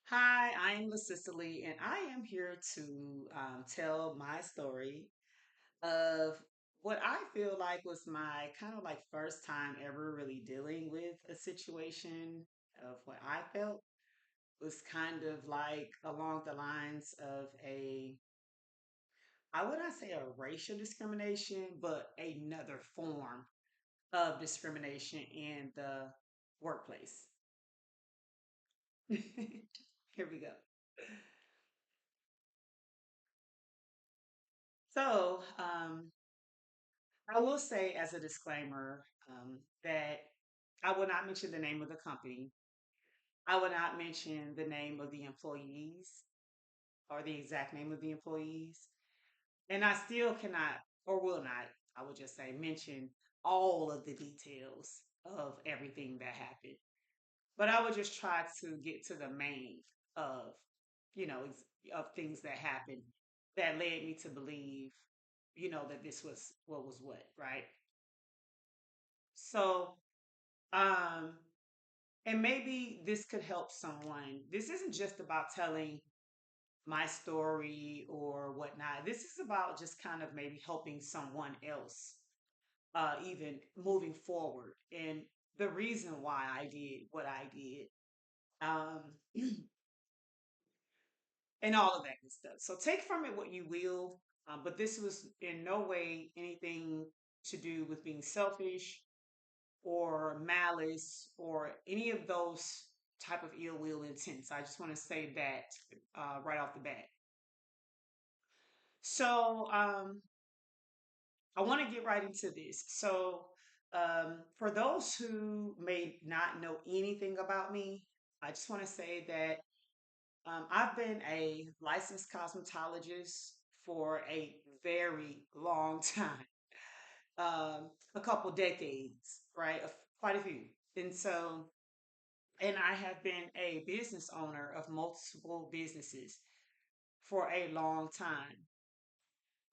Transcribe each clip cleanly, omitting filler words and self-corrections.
Hi, I'm Cicely, and I am here to tell my story of what I feel like was my kind of like first time ever really dealing with a situation of what I felt was kind of like along the lines of I would not say a racial discrimination, but another form of discrimination in the workplace. Here we go. So, I will say as a disclaimer that I will not mention the name of the company. I will not mention the name of the employees or the exact name of the employees. And I still cannot or will not, I would just say, mention all of the details of everything that happened. But I would just try to get to the main of, of things that happened that led me to believe, that this was what was what, right? So, um, and maybe this could help someone. This isn't just about telling my story or whatnot. This is about just kind of maybe helping someone else, even moving forward. And the reason why I did what I did, um, and all of that good stuff. So take from it what you will. But this was in no way anything to do with being selfish or malice or any of those type of ill will intents. I just want to say that right off the bat. So I want to get right into this. So for those who may not know anything about me, I just want to say that I've been a licensed cosmetologist for a very long time, a couple decades, right? Quite a few. And I have been a business owner of multiple businesses for a long time.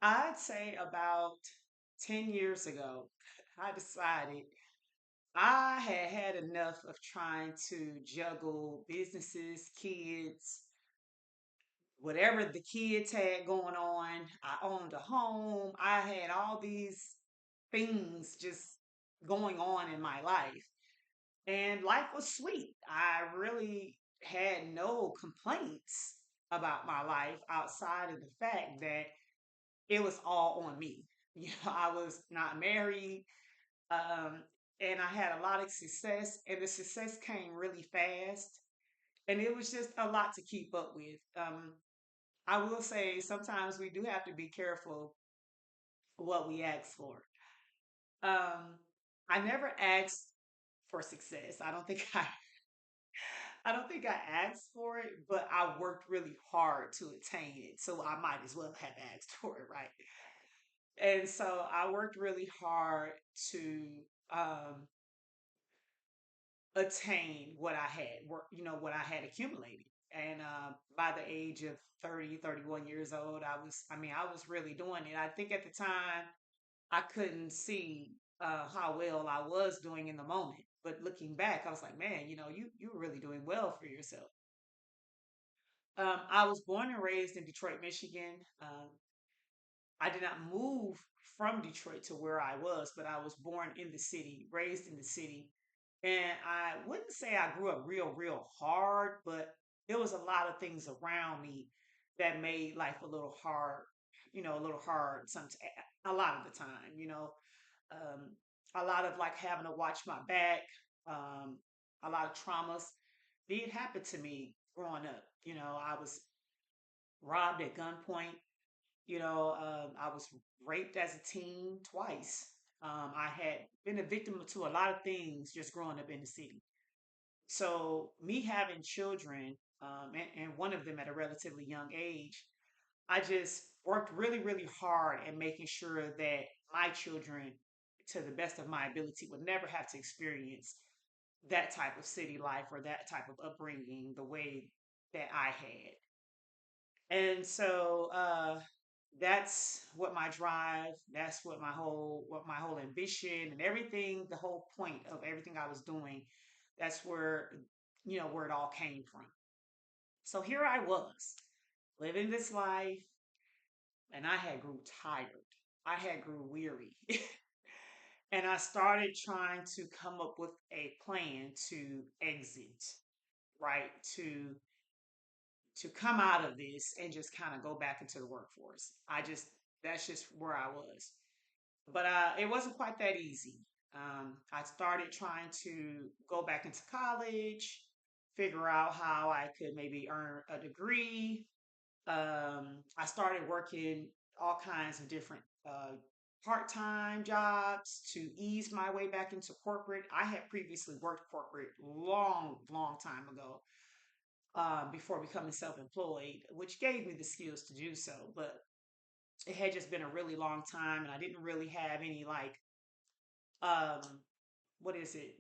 I'd say about 10 years ago, I decided I had had enough of trying to juggle businesses, kids, whatever the kids had going on. I owned a home. I had all these things just going on in my life. And life was sweet. I really had no complaints about my life outside of the fact that it was all on me. I was not married, um, and I had a lot of success, and the success came really fast, and it was just a lot to keep up with. I will say sometimes we do have to be careful what we ask for. Um, I never asked for success. I don't think I asked for it, but I worked really hard to attain it. So I might as well have asked for it, right? And so I worked really hard to attain what I had, what I had accumulated. And by the age of 30, 31 years old, I was really doing it. I think at the time I couldn't see how well I was doing in the moment. But looking back, I was like, man, you were really doing well for yourself. I was born and raised in Detroit, Michigan. I did not move from Detroit to where I was, but I was born in the city, raised in the city. And I wouldn't say I grew up real hard, but there was a lot of things around me that made life a little hard, a little hard a lot of the time, um, a lot of like having to watch my back, um, a lot of traumas did happen to me growing up. I was robbed at gunpoint. I was raped as a teen twice. I had been a victim to a lot of things just growing up in the city. So, me having children, and one of them at a relatively young age, I just worked really hard at making sure that my children, to the best of my ability, would never have to experience that type of city life or that type of upbringing the way that I had. And so that's what my drive, that's what my whole ambition and everything, the whole point of everything I was doing, that's where it all came from. So here I was living this life, and I had grew tired. I had grew weary. And I started trying to come up with a plan to exit, right? To come out of this and just kind of go back into the workforce. That's just where I was. But it wasn't quite that easy. I started trying to go back into college, figure out how I could maybe earn a degree. I started working all kinds of different part-time jobs to ease my way back into corporate. I had previously worked corporate long time ago, before becoming self-employed, which gave me the skills to do so. But it had just been a really long time, and I didn't really have any like, um, what is it?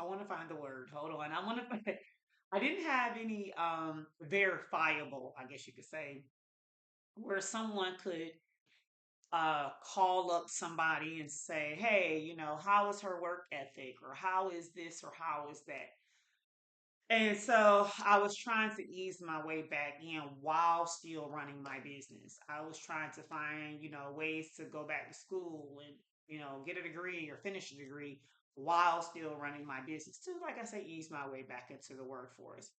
I want to find the word. Hold on, I want to. I didn't have any verifiable, I guess you could say, where someone could call up somebody and say, hey, how is her work ethic, or how is this, or how is that. And so I was trying to ease my way back in while still running my business. I was trying to find, ways to go back to school and, get a degree or finish a degree while still running my business to, like I say, ease my way back into the workforce.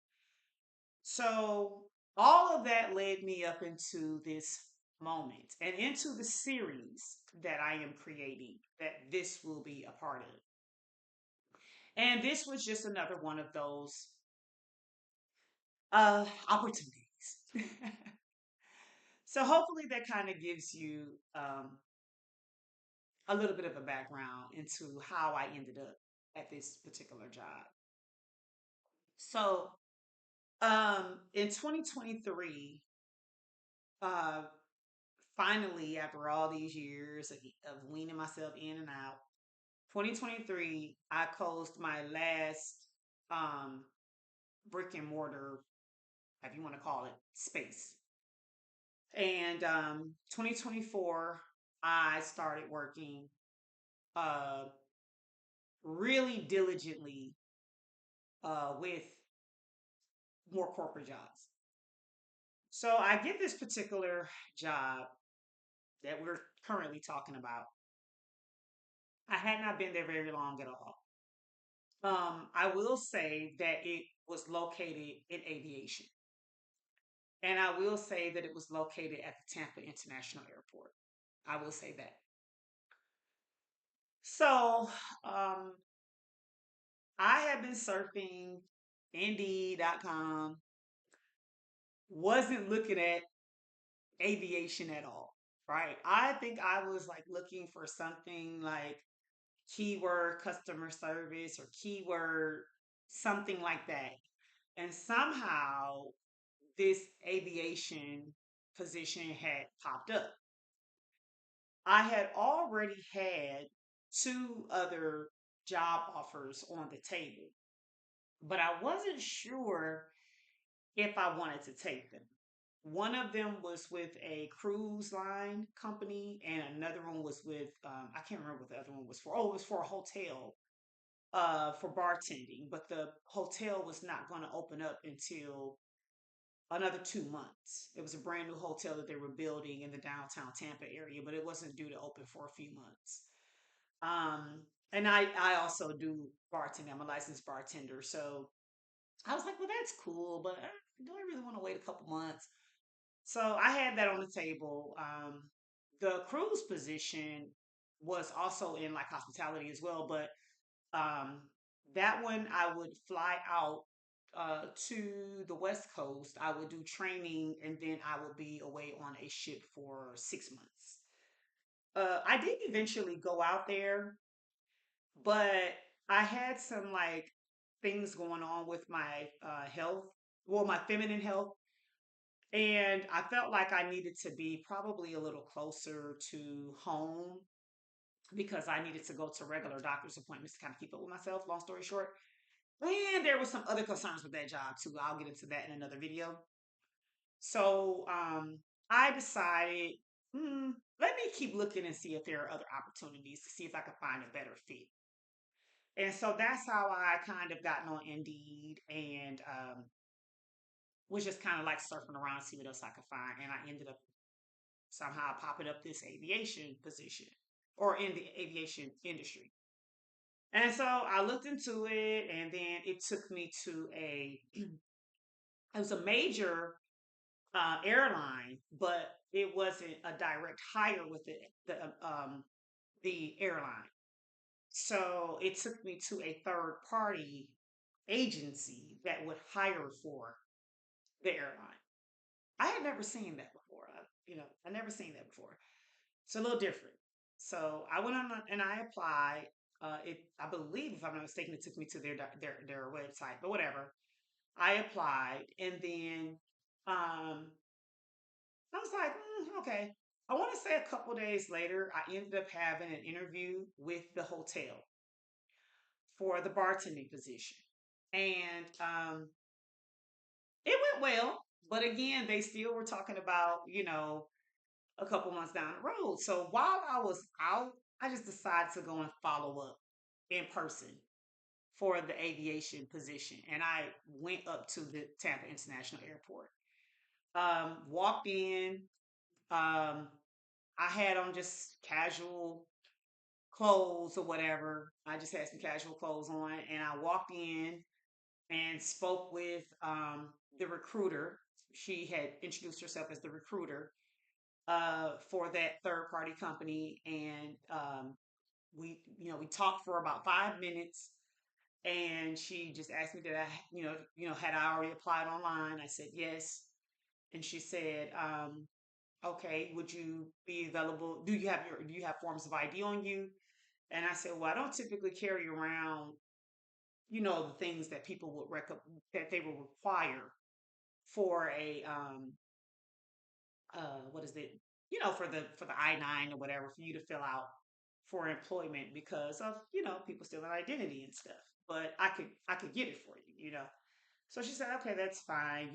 So all of that led me up into this moment and into the series that I am creating that this will be a part of. And this was just another one of those opportunities. So hopefully that kind of gives you a little bit of a background into how I ended up at this particular job. So in 2023, uh, finally, after all these years of weaning myself in and out, 2023, I closed my last um, brick and mortar, if you want to call it, space. And 2024, I started working uh, really diligently with more corporate jobs. So I get this particular job that we're currently talking about. I had not been there very long at all. I will say that it was located in aviation. And I will say that it was located at the Tampa International Airport. I will say that. So um, I have been surfing Indeed.com, wasn't looking at aviation at all, right? I think I was like looking for something like keyword customer service or keyword something like that. And somehow this aviation position had popped up. I had already had two other job offers on the table, but I wasn't sure if I wanted to take them. One of them was with a cruise line company, and another one was with, I can't remember what the other one was for. Oh, it was for a hotel, for bartending, but the hotel was not going to open up until another 2 months. It was a brand new hotel that they were building in the downtown Tampa area, but it wasn't due to open for a few months. And I also do bartending. I'm a licensed bartender. So I was like, well, that's cool, but do I really want to wait a couple months? So I had that on the table. The cruise position was also in like hospitality as well, but um, that one I would fly out to the West Coast. I would do training, and then I would be away on a ship for 6 months. I did eventually go out there, but I had some like things going on with my health, well, my feminine health. And I felt like I needed to be probably a little closer to home because I needed to go to regular doctor's appointments to kind of keep up with myself, long story short. And there was some other concerns with that job too. I'll get into that in another video. So I decided, let me keep looking and see if there are other opportunities to see if I can find a better fit. And so that's how I kind of gotten on Indeed and was just kind of like surfing around to see what else I could find. And I ended up somehow popping up this aviation position or in the aviation industry. And so I looked into it, and then it took me to it was a major airline, but it wasn't a direct hire with the airline. So it took me to a third party agency that would hire for the airline. I had never seen that before. I never seen that before. It's a little different. So I went on and I applied. I believe, if I'm not mistaken, it took me to their website, but whatever. I applied, and then I was like, okay. I want to say a couple days later, I ended up having an interview with the hotel for the bartending position, and it went well. But again, they still were talking about a couple months down the road. So while I was out, I just decided to go and follow up in person for the aviation position. And I went up to the Tampa International Airport. Walked in. Um, I had on just casual clothes or whatever. I just had some casual clothes on. And I walked in and spoke with the recruiter. She had introduced herself as the recruiter for that third party company, and we talked for about 5 minutes, and she just asked me that I had I already applied online. I said yes, and she said, okay, would you be available? Do you have forms of ID on you? And I said, well, I don't typically carry around the things that people would that they will require for a what is it? For the I-9 or whatever for you to fill out for employment because of people stealing identity and stuff. But I could get it for you. So she said, okay, that's fine.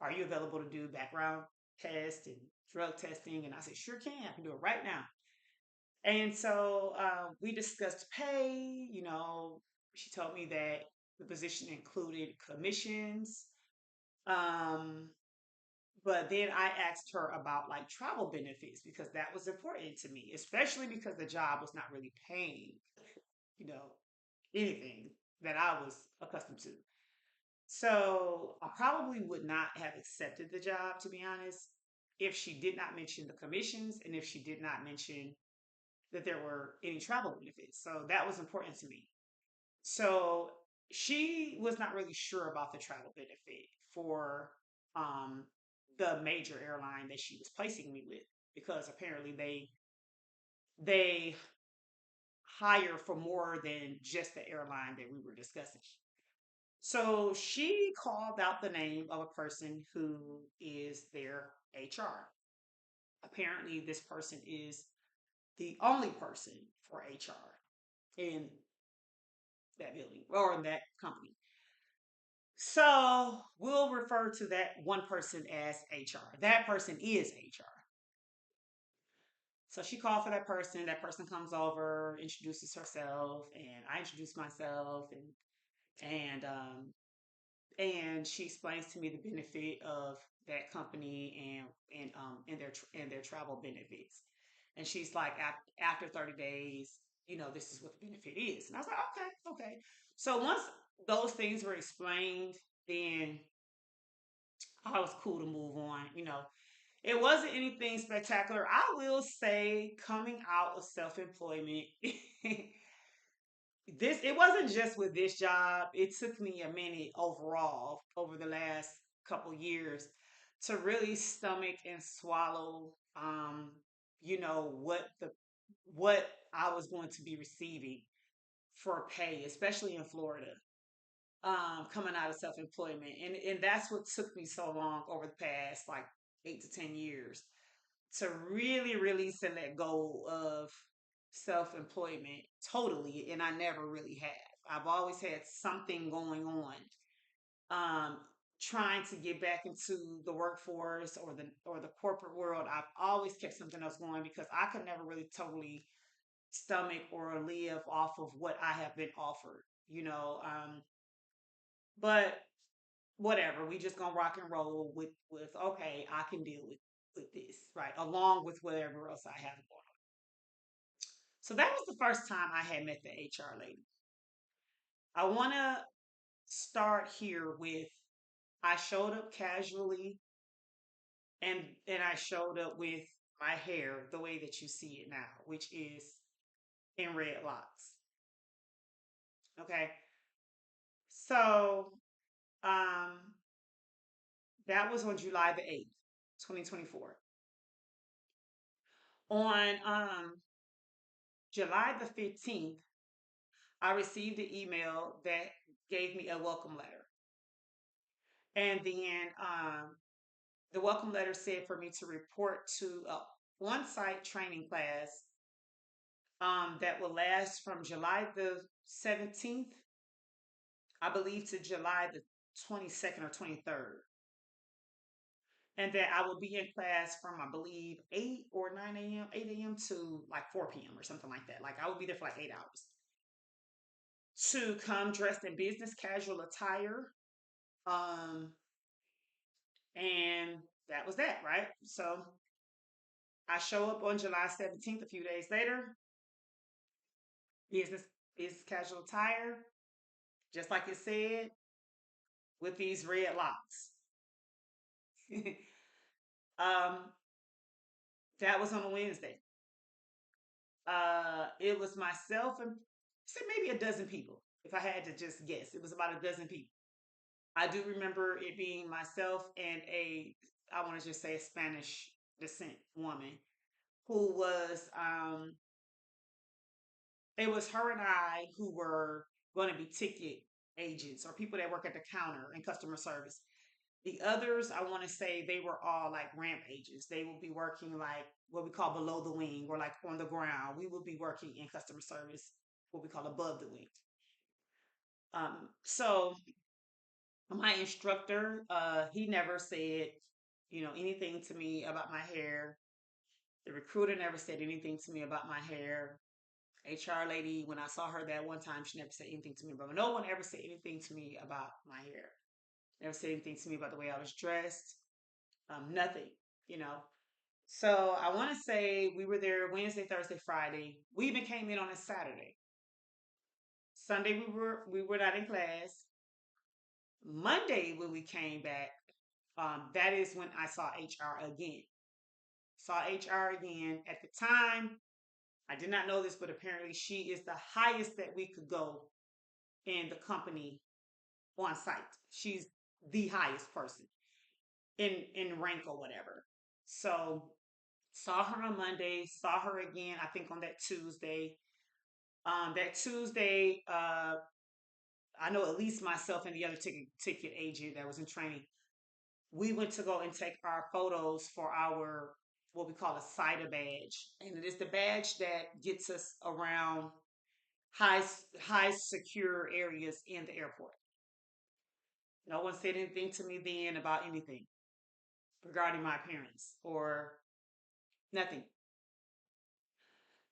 Are you available to do background test and drug testing? And I said, sure can. I can do it right now. And so we discussed pay. She told me that the position included commissions. Um, but then I asked her about like travel benefits because that was important to me, especially because the job was not really paying, you know, anything that I was accustomed to. So I probably would not have accepted the job, to be honest, if she did not mention the commissions and if she did not mention that there were any travel benefits. So that was important to me. So she was not really sure about the travel benefit for um, the major airline that she was placing me with because apparently they hire for more than just the airline that we were discussing. So she called out the name of a person who is their HR. Apparently, this person is the only person for HR in that building or in that company. So we'll refer to that one person as HR. That person is HR. So she called for that person. That person comes over, introduces herself, and I introduce myself, and she explains to me the benefit of that company and their travel benefits. And she's like, after 30 days, this is what the benefit is. And I was like, okay, okay. So once those things were explained, then I was cool to move on. It wasn't anything spectacular. I will say, coming out of self employment, it wasn't just with this job. It took me a minute overall over the last couple years to really stomach and swallow, what I was going to be receiving for pay, especially in Florida, coming out of self employment, and that's what took me so long over the past like 8 to 10 years to really release and let go of self employment totally, and I never really have. I've always had something going on, um, trying to get back into the workforce or the corporate world. I've always kept something else going because I could never really totally stomach or live off of what I have been offered, but whatever, we just gonna rock and roll with okay, I can deal with this, right? Along with whatever else I have going on. So that was the first time I had met the HR lady. I wanna start here with I showed up casually and I showed up with my hair the way that you see it now, which is in red locks. Okay. So um that was on July the 8th, 2024. On July the 15th, I received an email that gave me a welcome letter. And then the welcome letter said for me to report to a on site training class that will last from July the 17th, I believe, to July the 22nd or 23rd. And that I will be in class from, I believe, 8 or 9 a.m., 8 a.m. to like 4 p.m. or something like that. Like I will be there for like 8 hours to come dressed in business casual attire. Um, and that was that, right? So I show up on July 17th, a few days later, business business casual attire, just like it said, with these red locks. um, that was on a Wednesday. It was myself and say maybe a dozen people. If I had to just guess, it was about a dozen people. I do remember it being myself and I want to just say a Spanish descent woman who was it was her and I who were going to be ticket agents or people that work at the counter in customer service. The others, I want to say they were all like ramp agents. They will be working like what we call below the wing or like on the ground. We will be working in customer service, what we call above the wing. So my instructor, he never said, anything to me about my hair. The recruiter never said anything to me about my hair. HR lady, when I saw her that one time, she never said anything to me about. No one ever said anything to me about my hair. Never said anything to me about the way I was dressed. Nothing, you know. So I want to say we were there Wednesday, Thursday, Friday. We even came in on a Saturday. Sunday we were not in class. Monday when we came back, that is when I saw HR again. Saw HR again. At the time, I did not know this, but apparently she is the highest that we could go in the company on site. She's the highest person in rank or whatever. So saw her on Monday, saw her again, I think on that Tuesday. That Tuesday, I know at least myself and the other ticket agent that was in training, we went to go and take our photos for our what we call a cider badge, and it is the badge that gets us around high high secure areas in the airport. No one said anything to me then about anything regarding my appearance or nothing.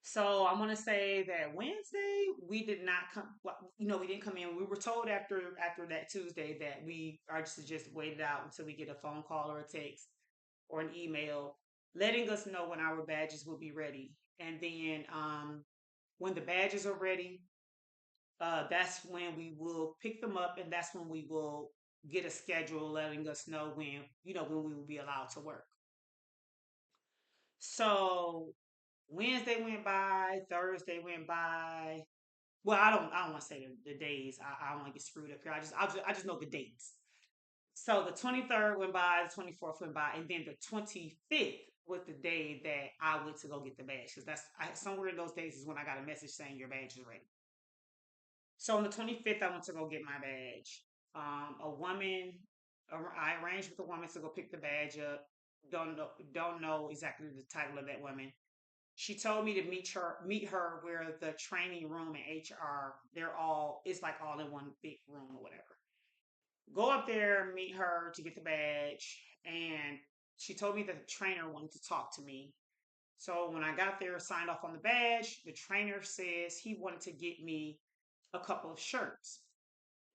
So I'm gonna say that Wednesday we did not come. Well, we didn't come in. We were told after that Tuesday that we are to just wait it out until we get a phone call or a text or an email letting us know when our badges will be ready. And then when the badges are ready, that's when we will pick them up, and that's when we will get a schedule letting us know when we will be allowed to work. So Wednesday went by, Thursday went by. Well, I don't want to say the days. I don't want to get screwed up here. I just know the dates. So the 23rd went by, the 24th went by, and then the 25th was the day that I went to go get the badge because somewhere in those days is when I got a message saying your badge is ready. So on the 25th, I went to go get my badge. A woman, I arranged with a woman to go pick the badge up. Don't know exactly the title of that woman. She told me to meet her where the training room and HR, it's like all in one big room or whatever. Go up there, meet her to get the badge, and she told me that the trainer wanted to talk to me. So when I got there, signed off on the badge, the trainer says he wanted to get me a couple of shirts.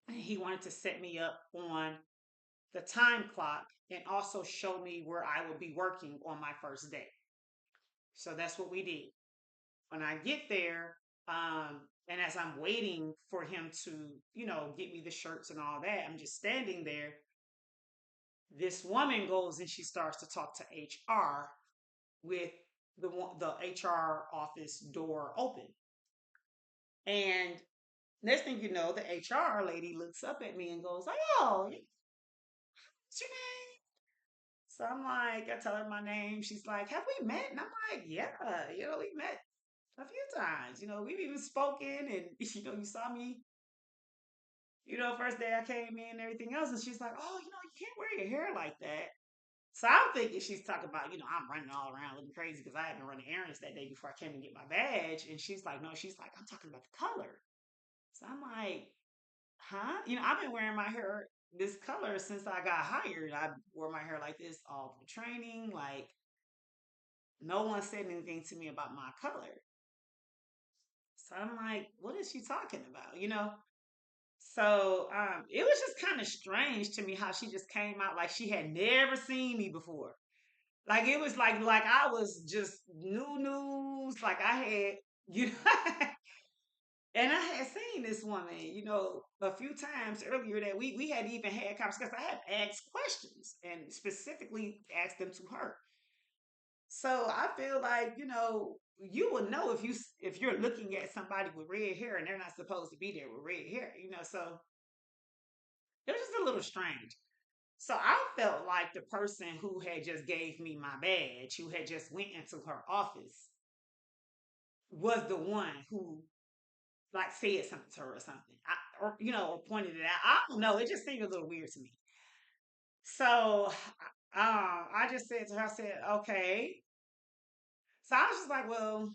And he wanted to set me up on the time clock and also show me where I would be working on my first day. So that's what we did. When I get there, and as I'm waiting for him to, get me the shirts and all that, I'm just standing there. This woman goes and she starts to talk to HR with the HR office door open. And next thing you know, the HR lady looks up at me and goes, "Oh, what's your name?" So I'm like, I tell her my name. She's like, "Have we met?" And I'm like, "Yeah, we met a few times. We've even spoken, and you saw me, first day I came in and everything else." And she's like, "Oh, you can't wear your hair like that." So I'm thinking she's talking about, I'm running all around looking crazy because I had been running errands that day before I came to get my badge. And she's like, "No," she's like, "I'm talking about the color." So I'm like, "Huh?" I've been wearing my hair this color since I got hired. I wore my hair like this all the training. Like, no one said anything to me about my color. So I'm like, what is she talking about? So it was just kind of strange to me how she just came out like she had never seen me before. Like it was like I was just new news. Like I had, you know, and I had seen this woman, a few times earlier that we had even had conversations. I had asked questions and specifically asked them to her. So I feel like, you will know if you're looking at somebody with red hair and they're not supposed to be there with red hair. So it was just a little strange. So I felt like the person who had just gave me my badge, who had just went into her office, was the one who like said something to her or something, or pointed it out. I don't know. It just seemed a little weird to me. So I just said to her, I said, "Okay." So I was just like, well,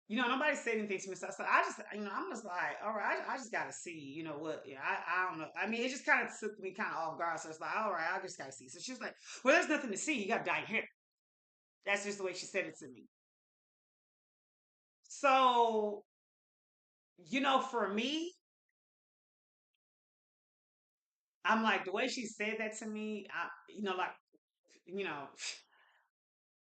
nobody said anything to me. So I just, I'm just like, all right, I just got to see, what, yeah, I don't know. I mean, it just kind of took me kind of off guard. So it's like, all right, I just got to see. So she was like, "Well, there's nothing to see. You got to dye your hair." That's just the way she said it to me. So, for me, I'm like, the way she said that to me, like, you know,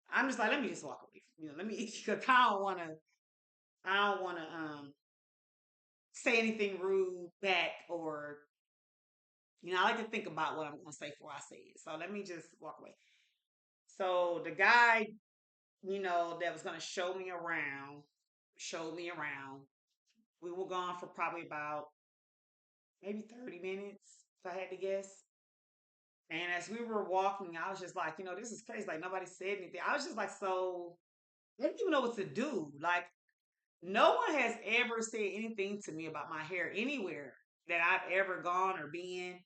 I'm just like, let me just walk away. Let me, because I don't want to, say anything rude back or, I like to think about what I'm going to say before I say it. So let me just walk away. So the guy, that was going to show me around, showed me around. We were gone for probably about maybe 30 minutes, if I had to guess. And as we were walking, I was just like, this is crazy. Like nobody said anything. I was just like, so I didn't even know what to do. Like no one has ever said anything to me about my hair anywhere that I've ever gone or been.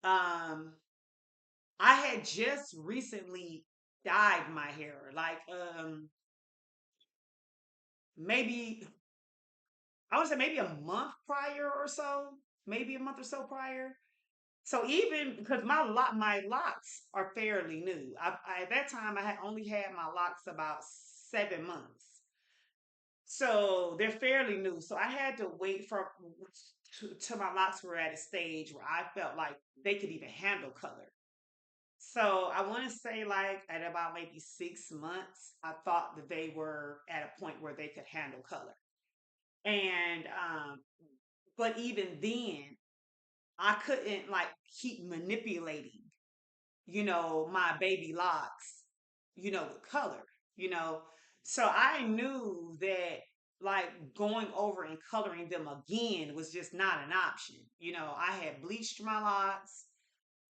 Um, I had just recently dyed my hair, like maybe I would say maybe a month prior or so, maybe a month or so prior. So even because my locks are fairly new. At that time I had only had my locks about 7 months, so they're fairly new. So I had to wait for till my locks were at a stage where I felt like they could even handle color. So I want to say like at about maybe 6 months, I thought that they were at a point where they could handle color. And but even then, I couldn't like keep manipulating my baby locks, the color, you know. So I knew that like going over and coloring them again was just not an option. I had bleached my locks,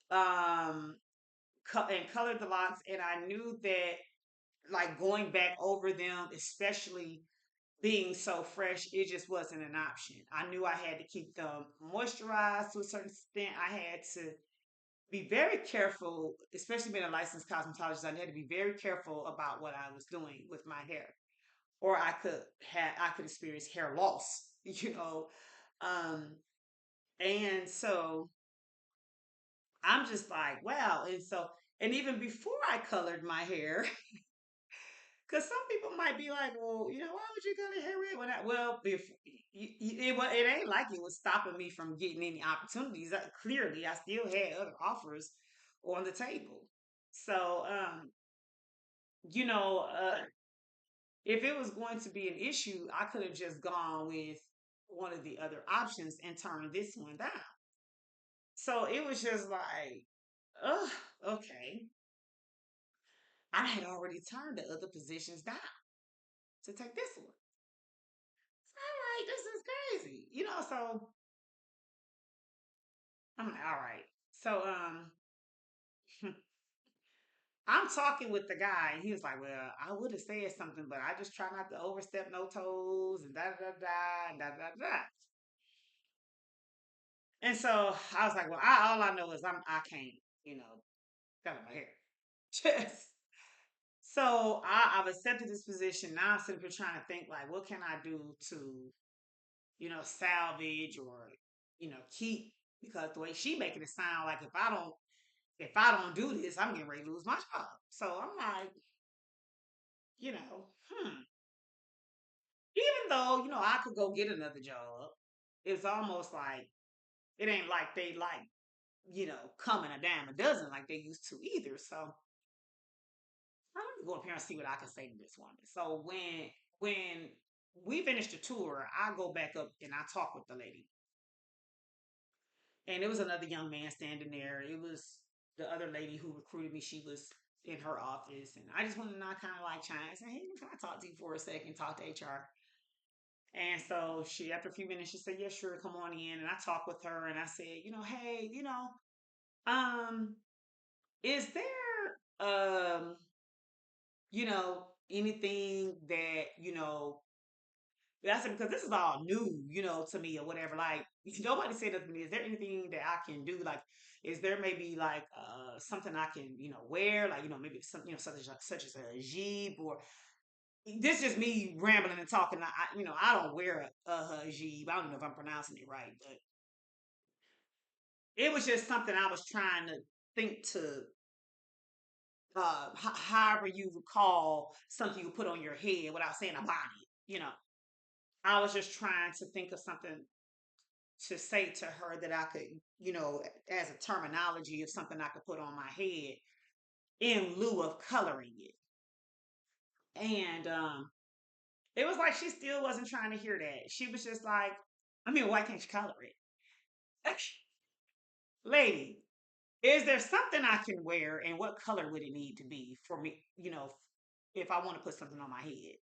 um, and colored the locks, and I knew that like going back over them, especially being so fresh, it just wasn't an option. I knew I had to keep them moisturized to a certain extent. I had to be very careful, especially being a licensed cosmetologist. I had to be very careful about what I was doing with my hair, or I could experience hair loss. Um, and so I'm just like, wow. And so And even before I colored my hair, because some people might be like, well, why would you color your hair red? Well, if it ain't like it was stopping me from getting any opportunities. Clearly, I still had other offers on the table. So, you know, uh, if it was going to be an issue, I could have just gone with one of the other options and turned this one down. So it was just like, oh, okay. I had already turned the other positions down to take this one. So I'm like, this is crazy. So I'm like, all right. So I'm talking with the guy, and he was like, well, I would have said something, but I just try not to overstep no toes and da da da da and da da da. And so I was like, well, all I know is I can't, you know, color my hair. Just so I've accepted this position. Now I'm sitting here trying to think like, what can I do to, salvage or, keep, because the way she making it sound like if I don't do this, I'm getting ready to lose my job. So I'm like, you know, hmm. Even though, I could go get another job, it's almost like it ain't like they like, coming a dime a dozen like they used to either. So I'm gonna go up here and see what I can say to this woman. So when we finish the tour, I go back up and I talk with the lady. And it was another young man standing there. It was the other lady who recruited me. She was in her office, and I just wanted to not kind of like chime and say, "Hey, can I talk to you for a second?" Talk to HR. And so she, after a few minutes, she said, "Yeah, sure, come on in." And I talked with her, and I said, "Hey, um, is there anything that I said, because this is all new, to me or whatever. Like nobody said that to me. Is there anything that I can do? Like, is there maybe like something I can, wear? Like, maybe some, such as a jeep or this is me rambling and talking. I don't wear a hijab. I don't know if I'm pronouncing it right, but it was just something I was trying to think to, however you would call something you put on your head without saying a bonnet. I was just trying to think of something to say to her that I could, as a terminology of something I could put on my head in lieu of coloring it. And it was like she still wasn't trying to hear that. She was just like, I mean, why can't you color it? Lady, is there something I can wear and what color would it need to be for me, if I want to put something on my head?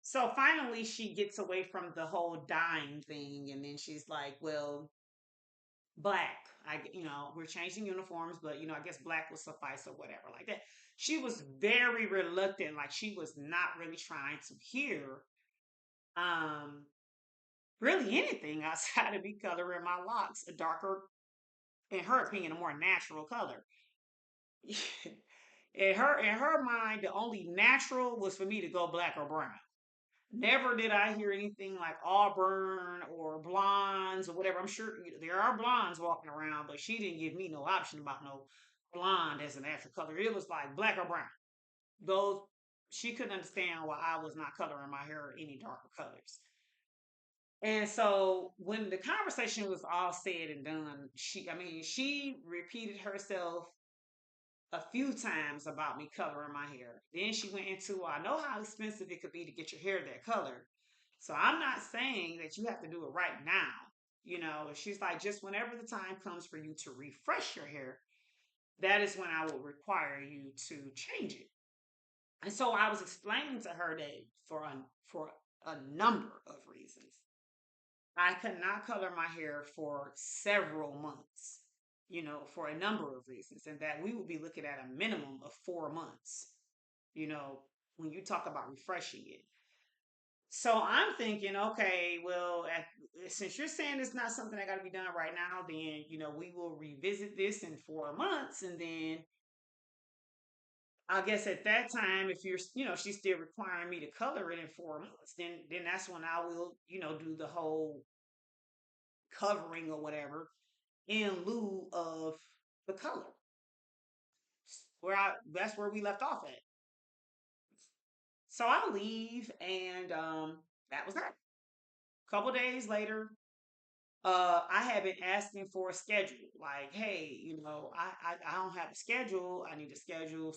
So finally she gets away from the whole dyeing thing and then she's like, well, black. We're changing uniforms, but I guess black will suffice or whatever like that. She was very reluctant, like she was not really trying to hear um really anything outside of me coloring my locks a darker, in her opinion, a more natural color. In her mind, the only natural was for me to go black or brown. Never did I hear anything like auburn or blondes or whatever. I'm sure there are blondes walking around, but she didn't give me no option about no blonde as a natural color. It was like black or brown. Those She couldn't understand why I was not coloring my hair any darker colors. And so when the conversation was all said and done, she repeated herself a few times about me coloring my hair. Then she went into, well, I know how expensive it could be to get your hair that color. So I'm not saying that you have to do it right now. She's like, just whenever the time comes for you to refresh your hair, that is when I will require you to change it. And so I was explaining to her that for a number of reasons, I could not color my hair for several months, for a number of reasons, and that we will be looking at a minimum of 4 months, you know, when you talk about refreshing it. So I'm thinking, okay, well, since you're saying it's not something that got to be done right now, then, we will revisit this in 4 months. And then I guess at that time, if she's still requiring me to color it in 4 months, then that's when I will, do the whole covering or whatever in lieu of the color. that's where we left off at. So I leave, and that was that. Couple days later, I had been asking for a schedule. Like, hey, I don't have a schedule. I need a schedule.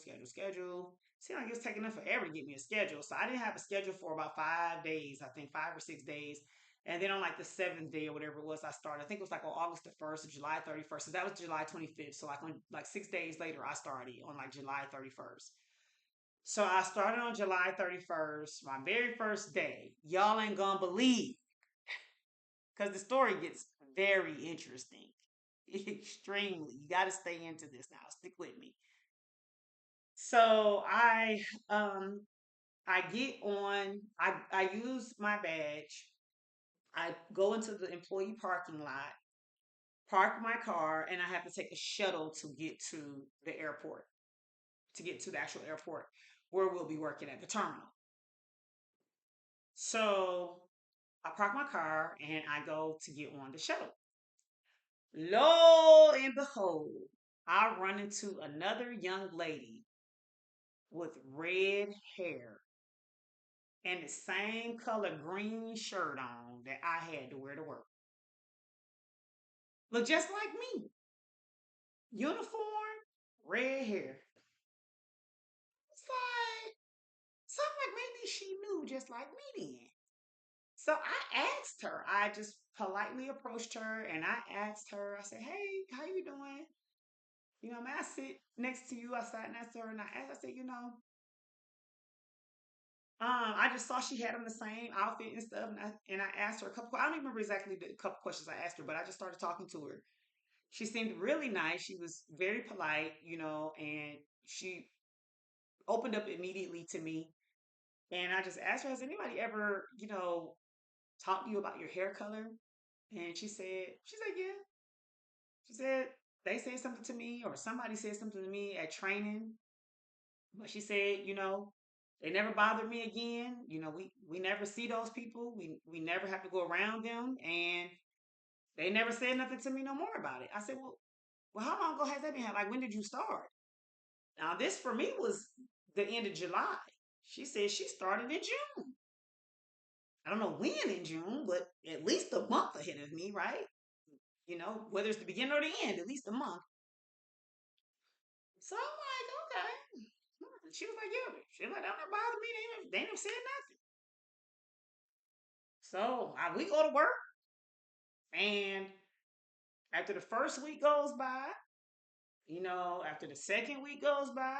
Seemed like it was taking them forever to get me a schedule. So I didn't have a schedule for about 5 days, I think 5 or 6 days. And then on like the seventh day or whatever it was, I started. I think it was like on August the 1st or July 31st. So that was July 25th. So like on like 6 days later, I started on like July 31st. So I started on July 31st, my very first day. Y'all ain't gonna believe because the story gets very interesting. Extremely. You got to stay into this now. Stick with me. So um I get on. I use my badge. I go into the employee parking lot, park my car, and I have to take a shuttle to get to the airport, to get to the actual airport where we'll be working at the terminal. So I park my car and I go to get on the shuttle. Lo and behold, I run into another young lady with red hair and the same color green shirt on that I had to wear to work. Look just like me. Uniform, red hair. It's like something like maybe she knew just like me then. So I asked her. I just politely approached her and I asked her, I said, hey, how you doing? Man, I sit next to you. I sat next to her and I asked, I said, I just saw she had on the same outfit and stuff, and I asked her a couple. I don't even remember exactly the couple questions I asked her, but I just started talking to her. She seemed really nice. She was very polite, and she opened up immediately to me. And I just asked her, "Has anybody ever, talked to you about your hair color?" And she said, "Yeah." She said they said something to me, or somebody said something to me at training. But she said, they never bothered me again. We never see those people. We never have to go around them, and they never said nothing to me no more about it. I said, well, how long ago has that been? Like, when did you start? Now, this for me was the end of July. She said she started in June. I don't know when in June, but at least a month ahead of me, right? Whether it's the beginning or the end, at least a month. So I'm like, okay. She was like, yeah. She was like, don't bother me. They never said nothing. So we go to work, and after the first week goes by, after the second week goes by,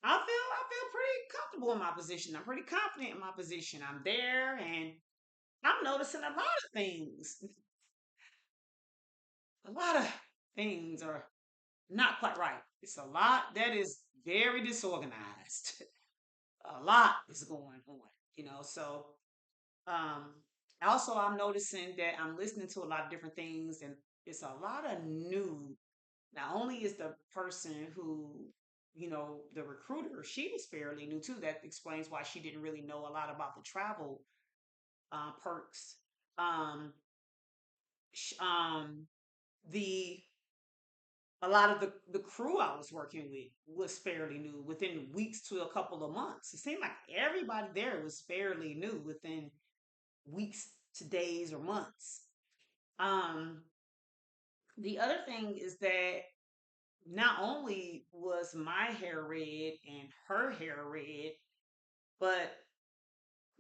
I feel pretty comfortable in my position. I'm pretty confident in my position. I'm there, and I'm noticing a lot of things. A lot of things are not quite right. It's a lot that is very disorganized. A lot is going on, So um, also, I'm noticing that I'm listening to a lot of different things, and it's a lot of new. Not only is the person who, the recruiter, she was fairly new too. That explains why she didn't really know a lot about the travel perks. Um, the a lot of the crew I was working with was fairly new within weeks to a couple of months. It seemed like everybody there was fairly new within weeks to days or months. Um, the other thing is that not only was my hair red and her hair red, but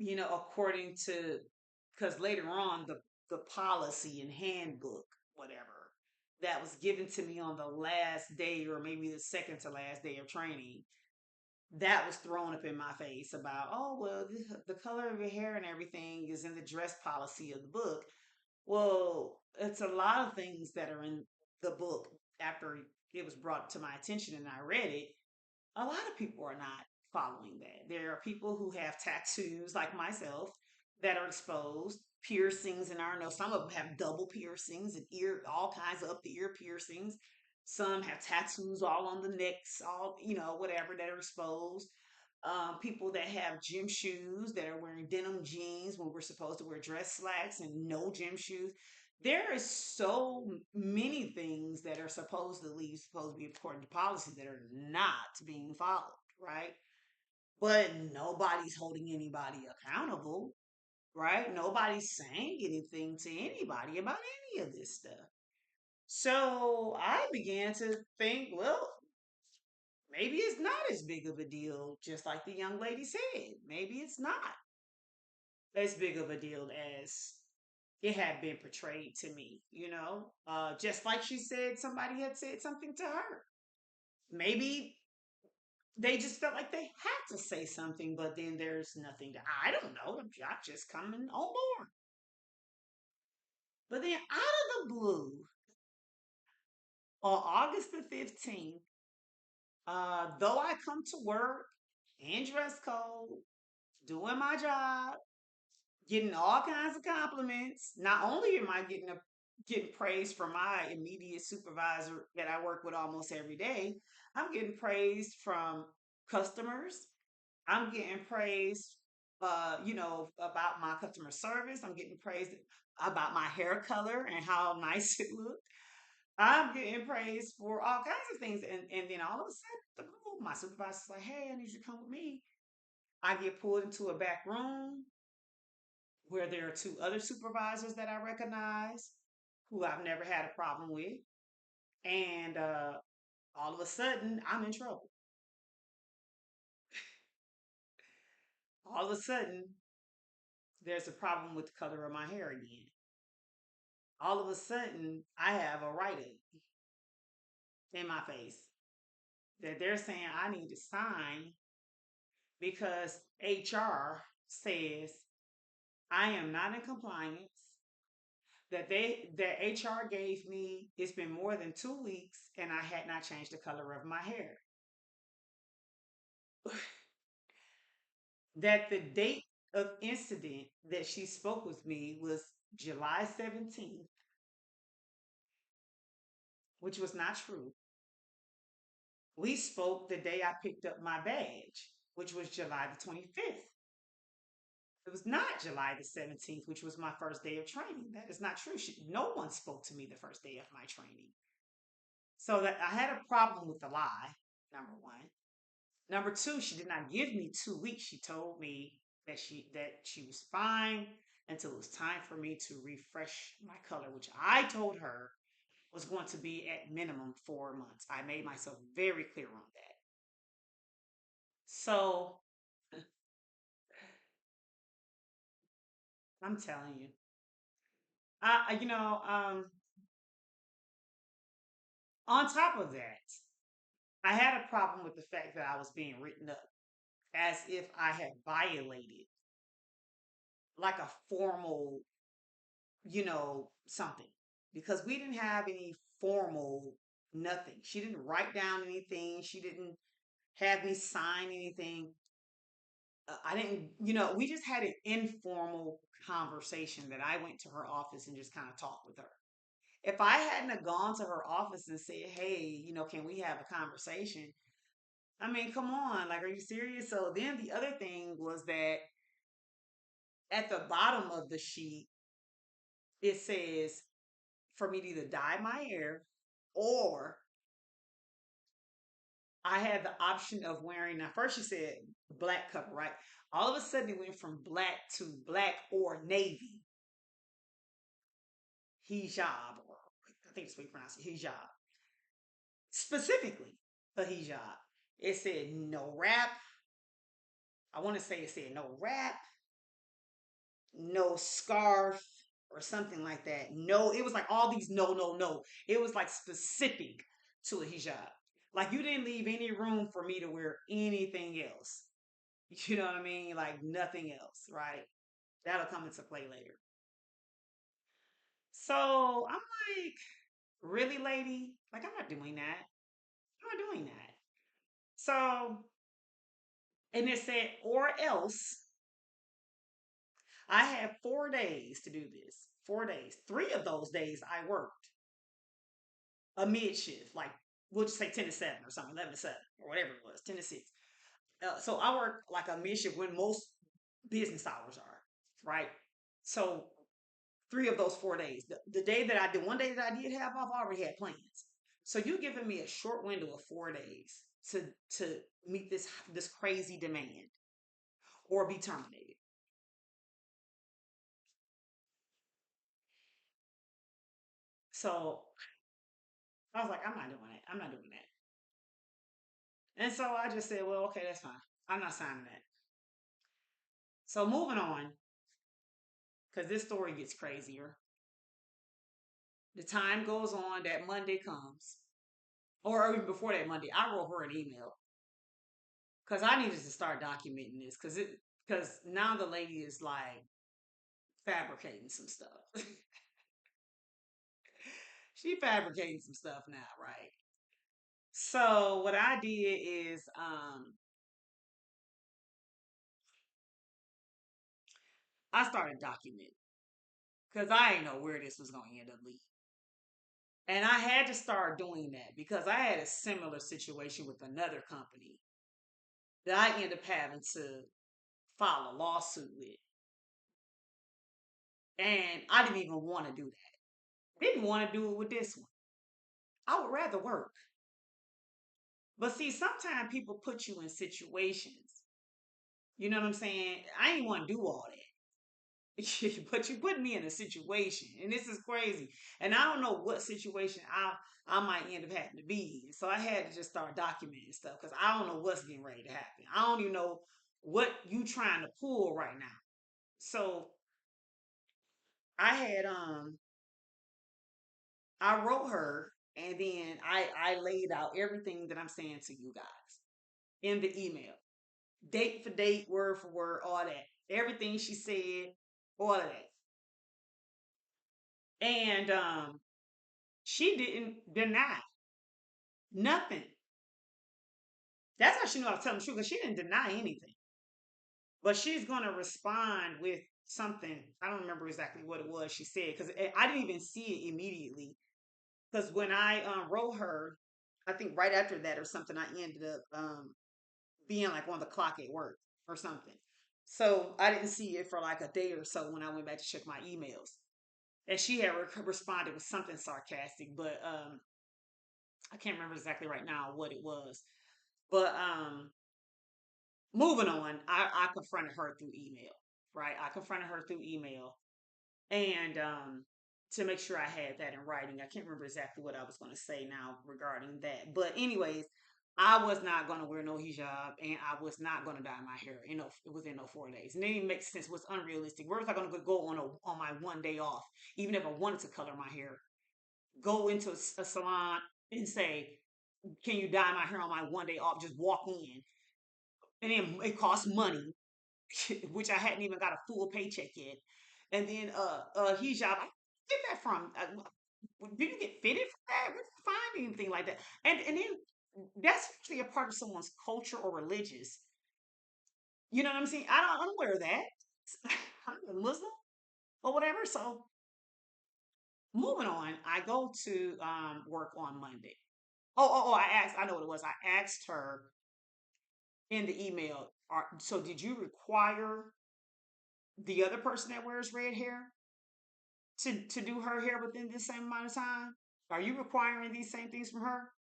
according to, because later on the policy and handbook, whatever, that was given to me on the last day or maybe the second to last day of training, that was thrown up in my face about, oh well, the color of your hair and everything is in the dress policy of the book. Well, it's a lot of things that are in the book after it was brought to my attention and I read it. A lot of people are not following that. There are people who have tattoos, like myself, that are exposed, piercings in our nose. Some of them have double piercings and all kinds of up the ear piercings. Some have tattoos all on the necks, all, whatever, that are exposed. People that have gym shoes that are wearing denim jeans when we're supposed to wear dress slacks and no gym shoes. there is so many things that are supposed to be according to policy that are not being followed, right? But nobody's holding anybody accountable, right? Nobody's saying anything to anybody about any of this stuff. So I began to think, well, maybe it's not as big of a deal, just like the young lady said. Maybe it's not as big of a deal as it had been portrayed to me, just like she said, somebody had said something to her. Maybe they just felt like they had to say something, but then there's nothing to, I don't know, I'm just coming on board. But then out of the blue, on August the 15th, though I come to work in dress code, doing my job, getting all kinds of compliments. Not only am I getting praise from my immediate supervisor that I work with almost every day, I'm getting praised from customers. I'm getting praised, about my customer service. I'm getting praised about my hair color and how nice it looked. I'm getting praised for all kinds of things, and then all of a sudden, my supervisor's like, "Hey, I need you to come with me." I get pulled into a back room where there are two other supervisors that I recognize who I've never had a problem with. And all of a sudden, I'm in trouble. All of a sudden, there's a problem with the color of my hair again. All of a sudden, I have a write up in my face that they're saying I need to sign because HR says I am not in compliance. That HR gave me, it's been more than 2 weeks and I had not changed the color of my hair. That the date of incident that she spoke with me was July 17th, which was not true. We spoke the day I picked up my badge, which was July the 25th. It was not July the 17th, which was my first day of training. That is not true. No one spoke to me the first day of my training. So that I had a problem with the lie, number one. Number two, she did not give me 2 weeks. She told me that she was fine until it was time for me to refresh my color, which I told her was going to be at minimum 4 months. I made myself very clear on that. So I'm telling you, I you know, on top of that, I had a problem with the fact that I was being written up as if I had violated like a formal, something, because we didn't have any formal nothing. She didn't write down anything. She didn't have me sign anything. I didn't, we just had an informal conversation that I went to her office and just kind of talked with her. If I hadn't have gone to her office and said, "Hey, can we have a conversation?" I mean, come on, like, are you serious? So then the other thing was that at the bottom of the sheet, it says for me to either dye my hair or I had the option of wearing. Now, first she said black cover, right? All of a sudden, it went from black to black or navy hijab, or I think it's what you pronounce it, hijab. Specifically, a hijab. It said no wrap. I want to say it said no wrap, no scarf, or something like that. No, it was like all these no, no, no. It was like specific to a hijab. Like you didn't leave any room for me to wear anything else. You know what I mean? Like nothing else, right? That'll come into play later. So I'm like, really, lady? Like, I'm not doing that. I'm not doing that. So, and it said, or else I had 4 days to do this. 4 days. 3 of those days I worked a mid shift, like we'll just say 10 to 7 or something, 11 to 7 or whatever it was, 10 to 6. So I worked like a mid shift when most business hours are, right? So 3 of those 4 days. The day that I did, one day that I did have off, I already had plans. So you giving me a short window of 4 days to meet this crazy demand or be terminated. So I was like, I'm not doing it. I'm not doing that. And so I just said, well, okay, that's fine. I'm not signing that. So moving on, because this story gets crazier. The time goes on, that Monday comes, or even before that Monday, I wrote her an email because I needed to start documenting this because now the lady is like fabricating some stuff. She fabricating some stuff now, right? So what I did is I started documenting because I didn't know where this was going to end up leading. And I had to start doing that because I had a similar situation with another company that I ended up having to file a lawsuit with. And I didn't even want to do that. Didn't want to do it with this one. I would rather work. But see, sometimes people put you in situations. You know what I'm saying? I ain't want to do all that. But you put me in a situation, and this is crazy. And I don't know what situation I might end up having to be in. So I had to just start documenting stuff because I don't know what's getting ready to happen. I don't even know what you trying to pull right now. So I had I wrote her and then I laid out everything that I'm saying to you guys in the email. Date for date, word for word, all that. Everything she said, all of that. And she didn't deny nothing. That's how she knew I was telling the truth because she didn't deny anything. But she's gonna respond with something. I don't remember exactly what it was she said because I didn't even see it immediately. Because when I wrote her, I think right after that or something, I ended up being like on the clock at work or something. So I didn't see it for like a day or so when I went back to check my emails. And she had responded with something sarcastic, but I can't remember exactly right now what it was. But moving on, I confronted her through email, right? I confronted her through email and to make sure I had that in writing. I can't remember exactly what I was going to say now regarding that. But anyways, I was not going to wear no hijab and I was not going to dye my hair. You know, within no 4 days. And it didn't make sense. It was unrealistic. Where was I going to go on my one day off, even if I wanted to color my hair? Go into a salon and say, "Can you dye my hair on my one day off?" Just walk in, and then it costs money, which I hadn't even got a full paycheck yet. And then hijab, I get that from. Did you get fitted for that? Where did you find anything like that? And then that's actually a part of someone's culture or religious. You know what I'm saying? I don't wear that. I'm a Muslim or whatever. So moving on, I go to work on Monday. Oh! I asked. I know what it was. I asked her in the email. So did you require the other person that wears red hair to do her hair within the same amount of time? Are you requiring these same things from her?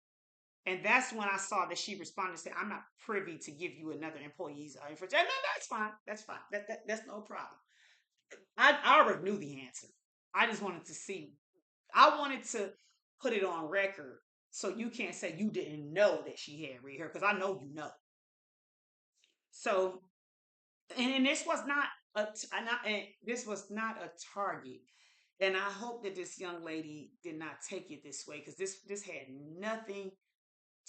And that's when I saw that she responded and said, "I'm not privy to give you another employee's information." No, that's fine. That's fine. That's no problem. I already knew the answer. I just wanted to see. I wanted to put it on record so you can't say you didn't know that she had red hair because I know you know. So, and this was not and this was not a target. And I hope that this young lady did not take it this way because this had nothing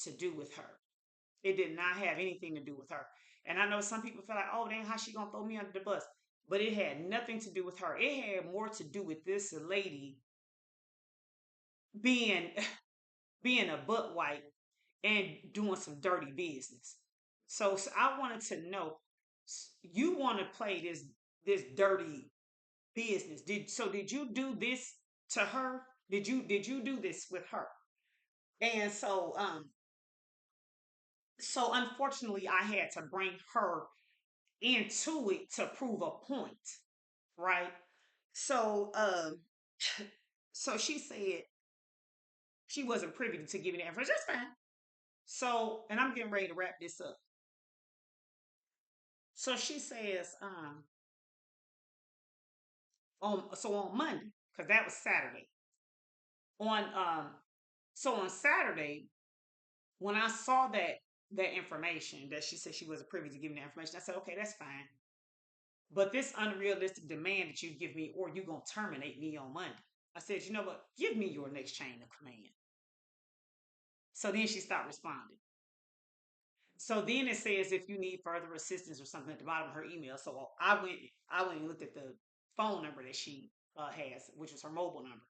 to do with her. It did not have anything to do with her. And I know some people feel like, oh, then how she gonna throw me under the bus? But it had nothing to do with her. It had more to do with this lady being being a butt wipe and doing some dirty business. So I wanted to know, you want to play this dirty business? Did you do this to her? Did you do this with her? And so unfortunately I had to bring her into it to prove a point, right? So, so she said she wasn't privy to giving the information. That's fine. So, and I'm getting ready to wrap this up. So she says, on Monday, because that was Saturday. On so on Saturday, when I saw that information that she said she wasn't privy to giving the information, I said, okay, that's fine. But this unrealistic demand that you give me, or you gonna terminate me on Monday. I said, you know what? Give me your next chain of command. So then she stopped responding. So then it says if you need further assistance or something at the bottom of her email. So I went and looked at the phone number that she has, which was her mobile number.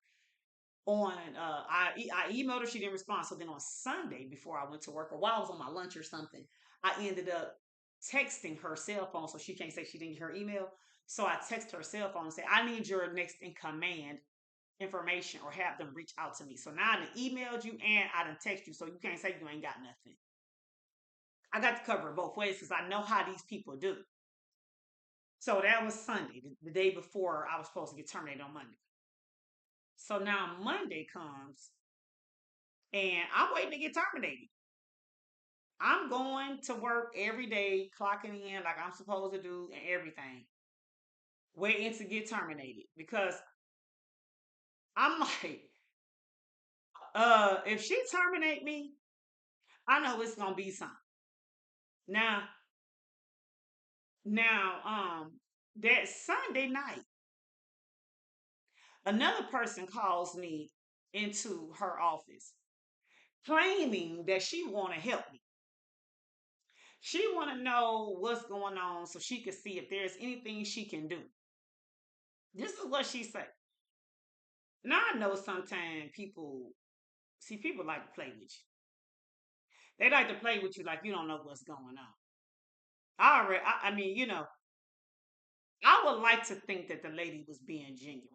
I emailed her, she didn't respond. So then on Sunday before I went to work, or while I was on my lunch or something, I ended up texting her cell phone so she can't say she didn't get her email. So I text her cell phone and say, I need your next in command information or have them reach out to me. So now I done emailed you and I done text you, so you can't say you ain't got nothing. I got to cover it both ways because I know how these people do. So that was Sunday, the day before I was supposed to get terminated on Monday. So now Monday comes and I'm waiting to get terminated. I'm going to work every day, clocking in like I'm supposed to do and everything, waiting to get terminated because I'm like, if she terminate me, I know it's gonna be something. Now, now, that Sunday night, another person calls me into her office claiming that she want to help me. She want to know what's going on so she can see if there's anything she can do. This is what she said. Now I know sometimes people like to play with you. They like to play with you like you don't know what's going on. I mean, I would like to think that the lady was being genuine.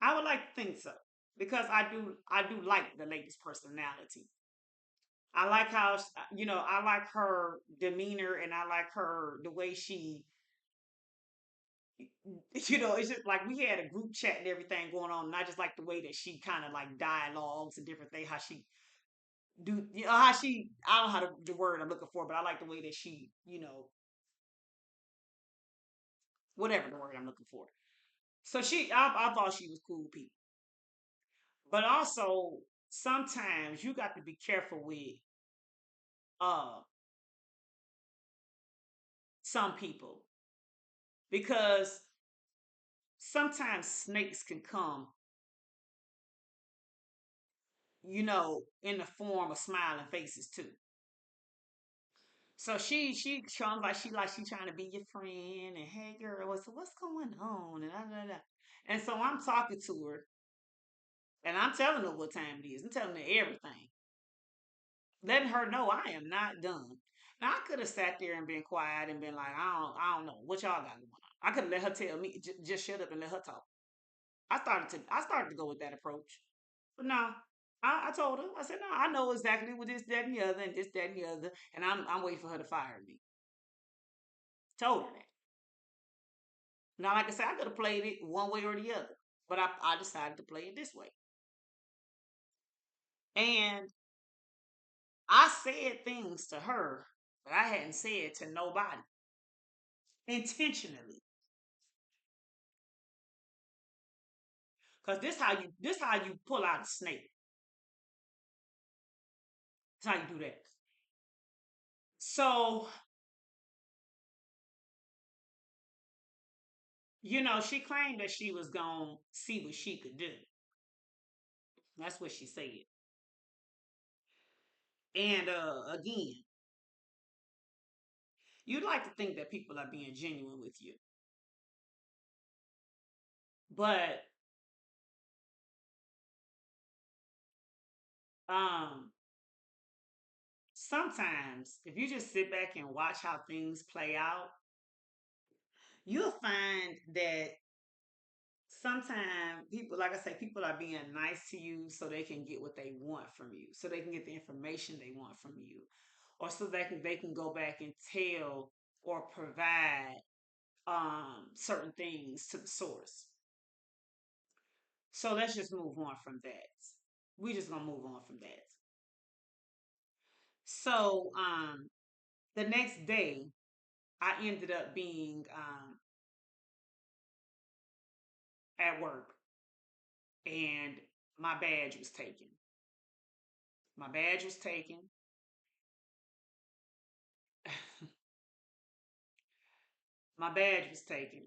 I would like to think so because I do like the lady's personality. I like how I like her demeanor and I like her the way she it's just like we had a group chat and everything going on, and I just like the way that she kind of like dialogues and different things, how she how she I don't know how the word I'm looking for, but I like the way that she whatever the word I'm looking for. So I thought she was cool people, but also sometimes you got to be careful with uh some people because sometimes snakes can come, in the form of smiling faces too. So she sounds like she trying to be your friend and hey girl, what's going on and And so I'm talking to her and I'm telling her what time it is. I'm telling her everything, letting her know I am not done. Now I could have sat there and been quiet and been like, I don't know what y'all got going on. I could have let her tell me, just shut up and let her talk. I started to go with that approach. But no, I told her, I said, no, I know exactly what this, that, and the other, and this, that, and the other, and I'm waiting for her to fire me. Told her that. Now, like I said, I could have played it one way or the other, but I decided to play it this way. And I said things to her that I hadn't said to nobody intentionally. Cause this how you pull out a snake. That's how you do that. So, she claimed that she was gonna see what she could do. That's what she said. And again, you'd like to think that people are being genuine with you. But um sometimes if you just sit back and watch how things play out, you'll find that sometimes people, like I say, people are being nice to you so they can get what they want from you, so they can get the information they want from you, or so they can go back and tell or provide certain things to the source. So let's just move on from that. We just gonna move on from that. So the next day I ended up being at work and my badge was taken. My badge was taken. My badge was taken.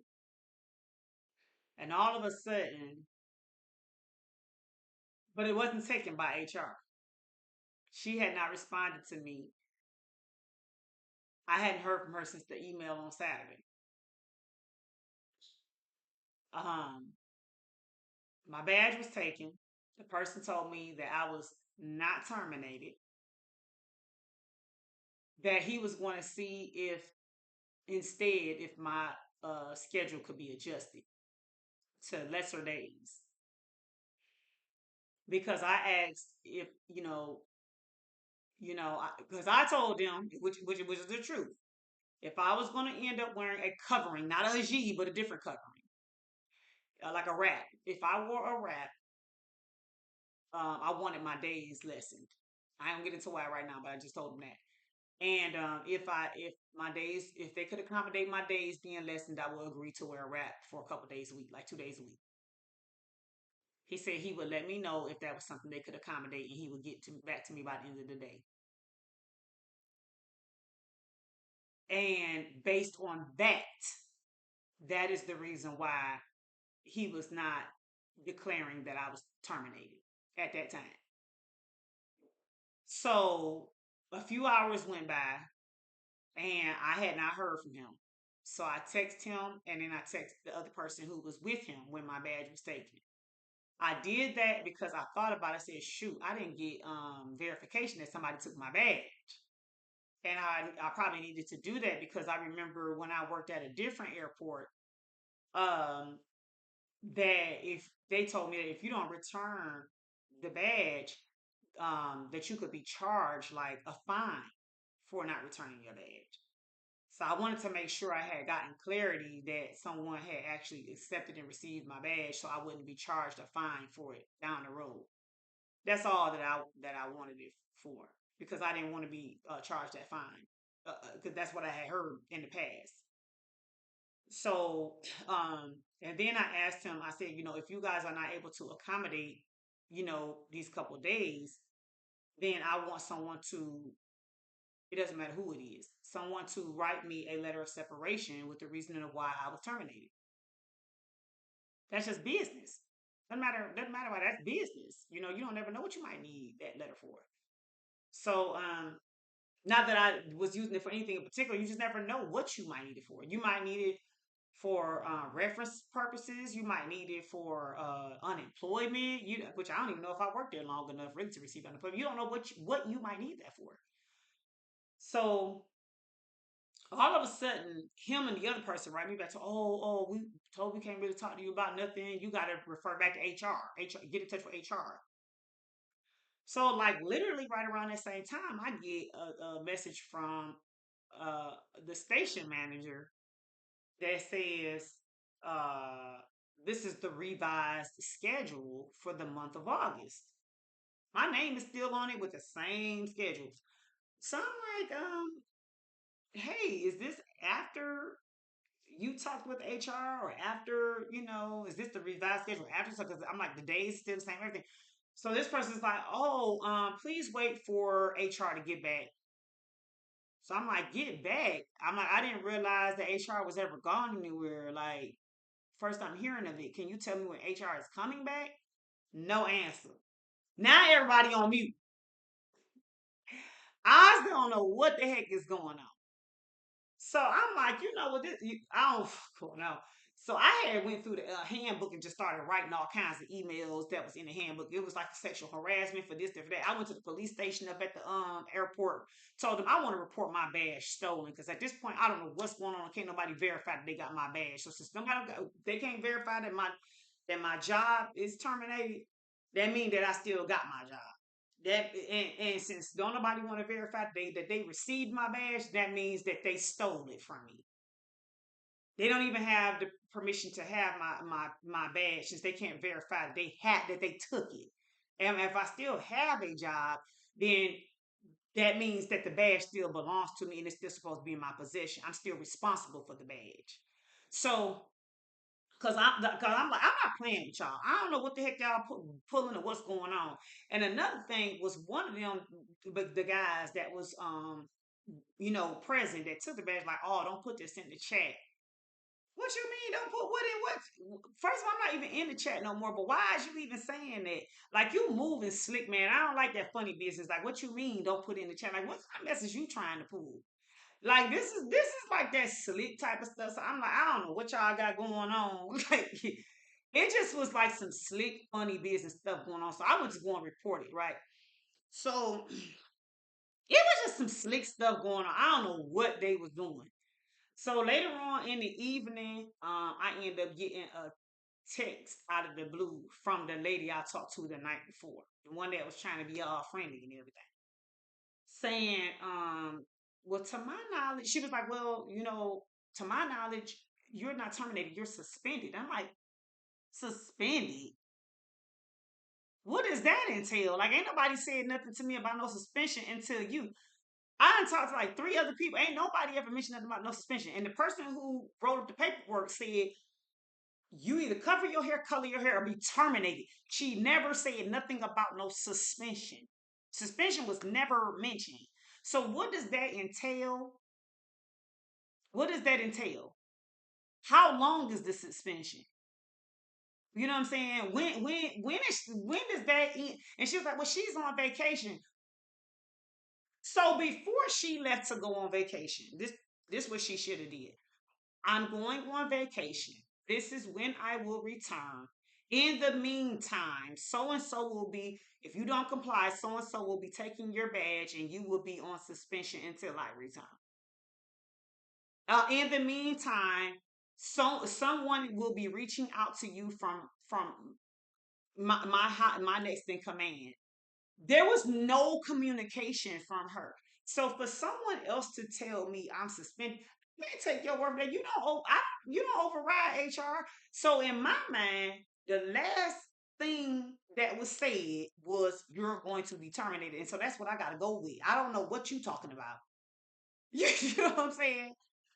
And all of a sudden, but it wasn't taken by HR. She had not responded to me. I hadn't heard from her since the email on Saturday. Um, my badge was taken. The person told me that I was not terminated, that he was going to see if instead if my schedule could be adjusted to lesser days because I asked if because I told them which is the truth. If I was going to end up wearing a covering, not a G, but a different covering, like a wrap. If I wore a wrap, I wanted my days lessened. I don't get into why right now, but I just told them that. And if they could accommodate my days being lessened, I would agree to wear a wrap for a couple days a week, like 2 days a week. He said he would let me know if that was something they could accommodate, and he would back to me by the end of the day. And based on that, that is the reason why he was not declaring that I was terminated at that time. So a few hours went by and I had not heard from him. So I texted him and then I texted the other person who was with him when my badge was taken. I did that because I thought about it. I said, shoot, I didn't get verification that somebody took my badge. And I probably needed to do that because I remember when I worked at a different airport, um, that if they told me that if you don't return the badge, that you could be charged like a fine for not returning your badge. So I wanted to make sure I had gotten clarity that someone had actually accepted and received my badge, so I wouldn't be charged a fine for it down the road. That's all that I wanted it for because I didn't want to be charged that fine because that's what I had heard in the past. So, and then I asked him, I said, if you guys are not able to accommodate, these couple of days, then I want someone to, it doesn't matter who it is, someone to write me a letter of separation with the reasoning of why I was terminated. That's just business. Doesn't matter why that's business. You don't never know what you might need that letter for. So, not that I was using it for anything in particular, you just never know what you might need it for. You might need it for reference purposes. You might need it for unemployment. Which I don't even know if I worked there long enough really to receive unemployment. You don't know what you might need that for. So all of a sudden, him and the other person write me back to, we told we can't really talk to you about nothing. You got to refer back to HR. HR, get in touch with HR. So like literally right around that same time, I get a message from uh, the station manager that says uh, this is the revised schedule for the month of August. My name is still on it with the same schedule. So I'm like, hey, is this after you talked with HR or after, is this the revised schedule after? So, because I'm like, the days still the same, everything. So this person's like, oh, please wait for HR to get back. So I'm like, get back. I'm like, I didn't realize that HR was ever gone anywhere. Like, first I'm hearing of it. Can you tell me when HR is coming back? No answer. Now everybody on mute. I still don't know what the heck is going on. So I'm like, you know what? I don't know. So I had went through the handbook and just started writing all kinds of emails that was in the handbook. It was like sexual harassment for this, for that. I went to the police station up at the airport, told them I want to report my badge stolen because at this point I don't know what's going on. Can't nobody verify that they got my badge. So since they can't verify that my job is terminated, that means that I still got my job. And since don't nobody want to verify that they received my badge, that means that they stole it from me. They don't even have the permission to have my badge since they can't verify that they took it. And if I still have a job, then that means that the badge still belongs to me and it's still supposed to be in my possession. I'm still responsible for the badge. So, cause I'm like, I'm not playing with y'all. I don't know what the heck y'all pulling or what's going on. And another thing was one of them, the guys that was, present that took the badge, like, oh, don't put this in the chat. What you mean? Don't put what in what? First of all, I'm not even in the chat no more. But why is you even saying that? Like you moving slick, man. I don't like that funny business. Like what you mean? Don't put in the chat. Like what kind of message you trying to pull? Like this is like that slick type of stuff. So I'm like, I don't know what y'all got going on. Like it just was like some slick, funny business stuff going on. So I was just going to report it, right? So it was just some slick stuff going on. I don't know what they was doing. So later on in the evening, I end up getting a text out of the blue from the lady I talked to the night before, the one that was trying to be all friendly and everything, saying, well, to my knowledge, she was like, well, to my knowledge, you're not terminated, you're suspended. I'm like, suspended? What does that entail? Like, ain't nobody said nothing to me about no suspension until you. I done talked to like three other people. Ain't nobody ever mentioned nothing about no suspension. And the person who wrote up the paperwork said you either cover your hair, color your hair, or be terminated. She never said nothing about no suspension. Suspension was never mentioned. So what does that entail? What does that entail? How long is the suspension? You know what I'm saying? When does that end? And she was like, well, she's on vacation. So before she left to go on vacation, this what she should have did. I'm going on vacation. This is when I will return. In the meantime, so and so will be, if you don't comply, so and so will be taking your badge and you will be on suspension until I return. In the meantime, someone will be reaching out to you from my next in command. There was no communication from her. So for someone else to tell me I'm suspended, man, take your word for that. You don't override HR. So in my mind, the last thing that was said was you're going to be terminated, and so that's what I got to go with. I don't know what you talking about. You know what I'm saying?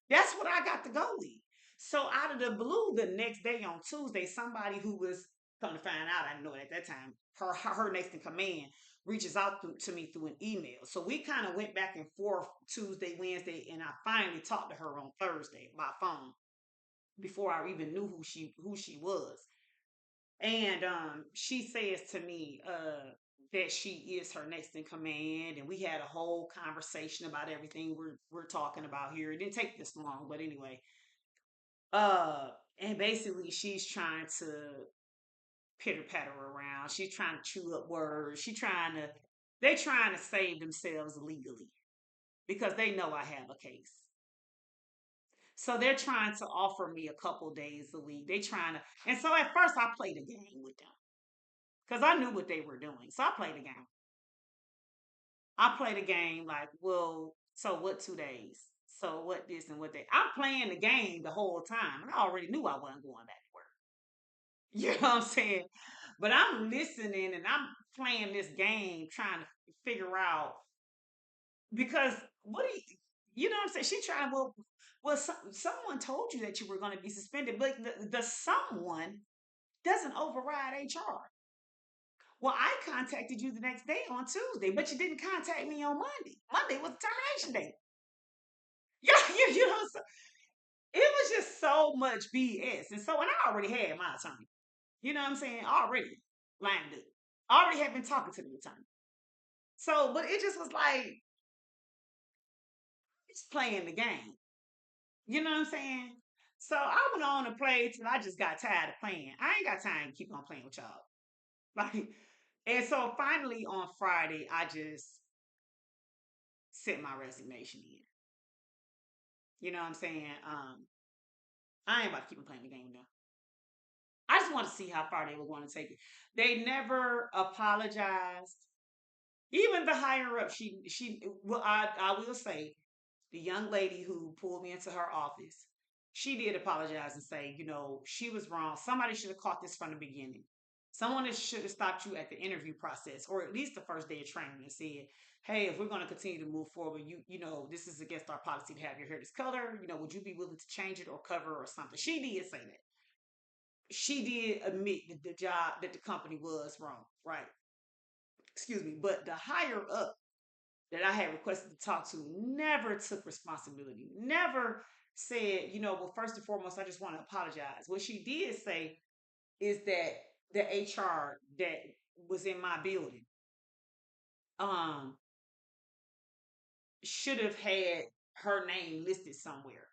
That's what I got to go with. So out of the blue, the next day on Tuesday, somebody who was come to find out, I didn't know it at that time, her next in command reaches out to me through an email. So we kind of went back and forth Tuesday, Wednesday, and I finally talked to her on Thursday by phone before I even knew who she was. And she says to me that she is her next in command, and we had a whole conversation about everything we're talking about here. It didn't take this long, but anyway. Uh, and basically, she's trying to pitter patter around. She's trying to chew up words. They're trying to save themselves legally because they know I have a case. So they're trying to offer me a couple days a week. They trying to, and so at first I played a game with them because I knew what they were doing. So I played a game. I played a game like, well, so what 2 days? So what this and what that? I'm playing the game the whole time, and I already knew I wasn't going back to work. You know what I'm saying? But I'm listening and I'm playing this game, trying to figure out because what do you know what I'm saying? She trying well, someone told you that you were going to be suspended, but the someone doesn't override HR. Well, I contacted you the next day on Tuesday, but you didn't contact me on Monday. Monday was the termination day. Yeah, you know, so it was just so much BS. And so, and I already had my attorney. You know what I'm saying? Already lined up. Already had been talking to the attorney. So, but it just was like, it's playing the game. You know what I'm saying? So I went on to play till I just got tired of playing. I ain't got time to keep on playing with y'all. Like, and so finally on Friday, I just sent my resignation in. You know what I'm saying? I ain't about to keep on playing the game now. I just want to see how far they were going to take it. They never apologized. Even the higher up, she well, I will say, the young lady who pulled me into her office, she did apologize and say, she was wrong. Somebody should have caught this from the beginning. Someone that should have stopped you at the interview process, or at least the first day of training, and said, "Hey, if we're going to continue to move forward, this is against our policy to have your hair this color. Would you be willing to change it or cover or something?" She did say that. She did admit that the job that the company was wrong, right? Excuse me, but the higher up that I had requested to talk to never took responsibility, never said, well, first and foremost, I just want to apologize. What she did say is that the HR that was in my building um should have had her name listed somewhere,